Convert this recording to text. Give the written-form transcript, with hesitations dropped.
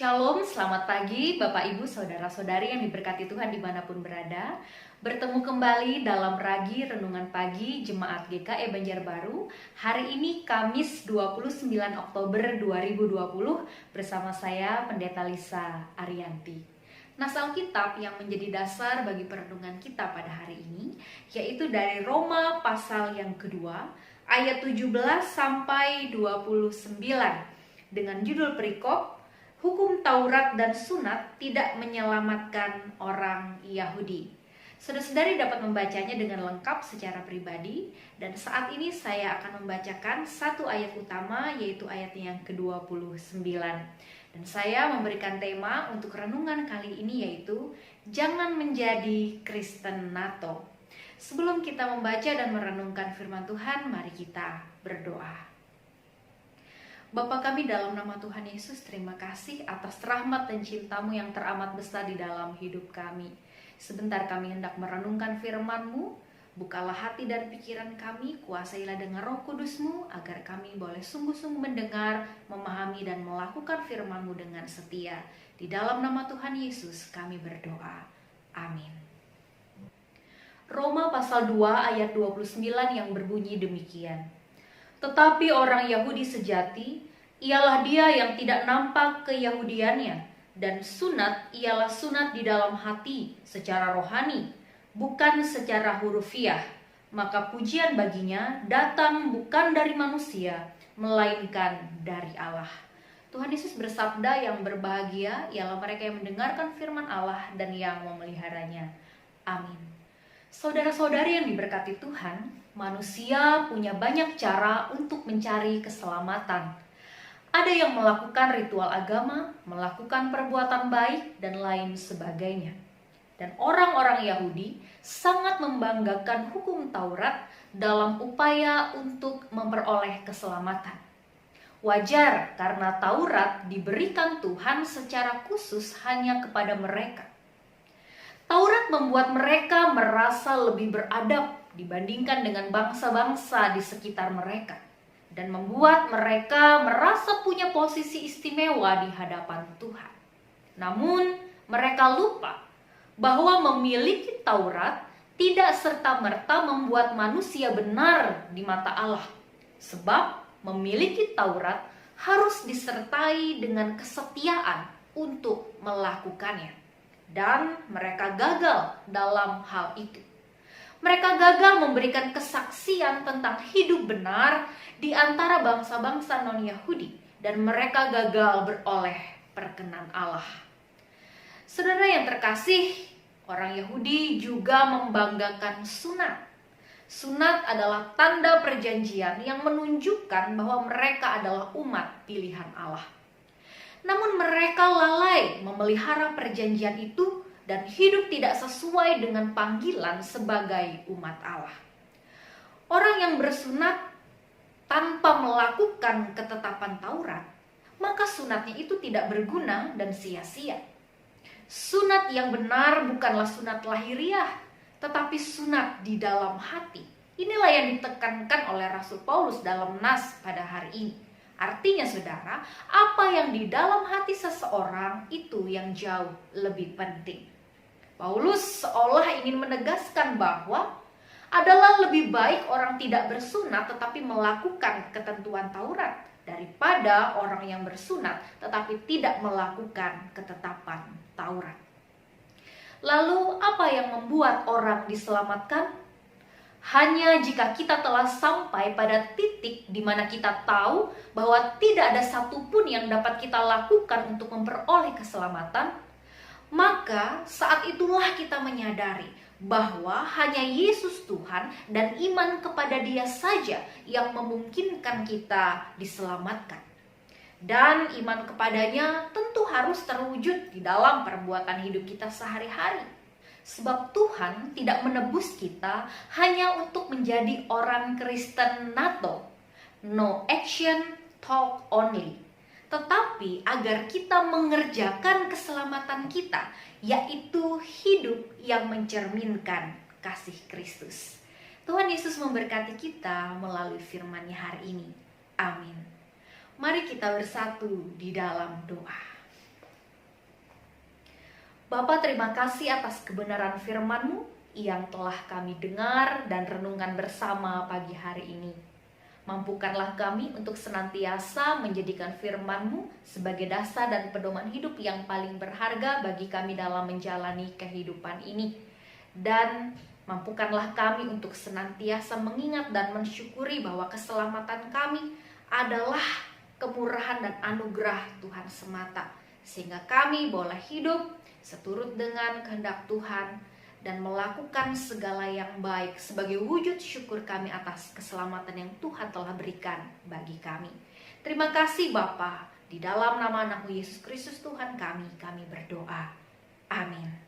Shalom, selamat pagi Bapak Ibu Saudara-saudari yang diberkati Tuhan dimanapun berada. Bertemu kembali dalam Ragi Renungan Pagi Jemaat GKI Banjarbaru. Hari ini Kamis 29 Oktober 2020 bersama saya Pendeta Lisa Arianti. Nas Alkitab yang menjadi dasar bagi perenungan kita pada hari ini yaitu dari Roma pasal yang kedua ayat 17 sampai 29 dengan judul perikop Hukum Taurat dan Sunat tidak menyelamatkan orang Yahudi. Saudara-saudari dapat membacanya dengan lengkap secara pribadi, dan saat ini saya akan membacakan satu ayat utama yaitu ayat yang ke-29. Dan saya memberikan tema untuk renungan kali ini yaitu jangan menjadi Kristen NATO. Sebelum kita membaca dan merenungkan firman Tuhan, mari kita berdoa. Bapa kami dalam nama Tuhan Yesus, terima kasih atas rahmat dan cinta-Mu yang teramat besar di dalam hidup kami. Sebentar kami hendak merenungkan firman-Mu, bukalah hati dan pikiran kami, kuasailah dengan Roh Kudus-Mu, agar kami boleh sungguh-sungguh mendengar, memahami dan melakukan firman-Mu dengan setia. Di dalam nama Tuhan Yesus kami berdoa. Amin. Roma pasal 2 ayat 29 yang berbunyi demikian. Tetapi orang Yahudi sejati ialah dia yang tidak nampak keyahudiannya, dan sunat ialah sunat di dalam hati secara rohani, bukan secara hurufiah. Maka pujian baginya datang bukan dari manusia, melainkan dari Allah. Tuhan Yesus bersabda, yang berbahagia ialah mereka yang mendengarkan firman Allah dan yang memeliharanya. Amin. Saudara-saudari yang diberkati Tuhan, manusia punya banyak cara untuk mencari keselamatan. Ada yang melakukan ritual agama, melakukan perbuatan baik, dan lain sebagainya. Dan orang-orang Yahudi sangat membanggakan hukum Taurat dalam upaya untuk memperoleh keselamatan. Wajar karena Taurat diberikan Tuhan secara khusus hanya kepada mereka. Taurat membuat mereka merasa lebih beradab dibandingkan dengan bangsa-bangsa di sekitar mereka, dan membuat mereka merasa punya posisi istimewa di hadapan Tuhan. Namun, mereka lupa bahwa memiliki Taurat tidak serta-merta membuat manusia benar di mata Allah, sebab memiliki Taurat harus disertai dengan kesetiaan untuk melakukannya. Dan mereka gagal dalam hal itu. Mereka gagal memberikan kesaksian tentang hidup benar di antara bangsa-bangsa non-Yahudi, dan mereka gagal beroleh perkenan Allah. Saudara yang terkasih, orang Yahudi juga membanggakan sunat. Sunat adalah tanda perjanjian yang menunjukkan bahwa mereka adalah umat pilihan Allah. Namun mereka lalai memelihara perjanjian itu dan hidup tidak sesuai dengan panggilan sebagai umat Allah. Orang yang bersunat tanpa melakukan ketetapan Taurat, maka sunatnya itu tidak berguna dan sia-sia. Sunat yang benar bukanlah sunat lahiriah, tetapi sunat di dalam hati. Inilah yang ditekankan oleh Rasul Paulus dalam nas pada hari ini. Artinya saudara, apa yang di dalam hati seseorang itu yang jauh lebih penting. Paulus seolah ingin menegaskan bahwa adalah lebih baik orang tidak bersunat tetapi melakukan ketentuan Taurat daripada orang yang bersunat tetapi tidak melakukan ketetapan Taurat. Lalu apa yang membuat orang diselamatkan? Hanya jika kita telah sampai pada titik di mana kita tahu bahwa tidak ada satupun yang dapat kita lakukan untuk memperoleh keselamatan, maka saat itulah kita menyadari bahwa hanya Yesus Tuhan dan iman kepada Dia saja yang memungkinkan kita diselamatkan. Dan iman kepadanya tentu harus terwujud di dalam perbuatan hidup kita sehari-hari. Sebab Tuhan tidak menebus kita hanya untuk menjadi orang Kristen NATO, no action, talk only. Tetapi agar kita mengerjakan keselamatan kita, yaitu hidup yang mencerminkan kasih Kristus. Tuhan Yesus memberkati kita melalui firman-Nya hari ini. Amin. Mari kita bersatu di dalam doa. Bapa, terima kasih atas kebenaran firman-Mu yang telah kami dengar dan renungkan bersama pagi hari ini. Mampukanlah kami untuk senantiasa menjadikan firman-Mu sebagai dasar dan pedoman hidup yang paling berharga bagi kami dalam menjalani kehidupan ini. Dan mampukanlah kami untuk senantiasa mengingat dan mensyukuri bahwa keselamatan kami adalah kemurahan dan anugerah Tuhan semata, sehingga kami boleh hidup seturut dengan kehendak Tuhan dan melakukan segala yang baik sebagai wujud syukur kami atas keselamatan yang Tuhan telah berikan bagi kami. Terima kasih Bapa, di dalam nama Anak-Mu Yesus Kristus Tuhan kami berdoa. Amin.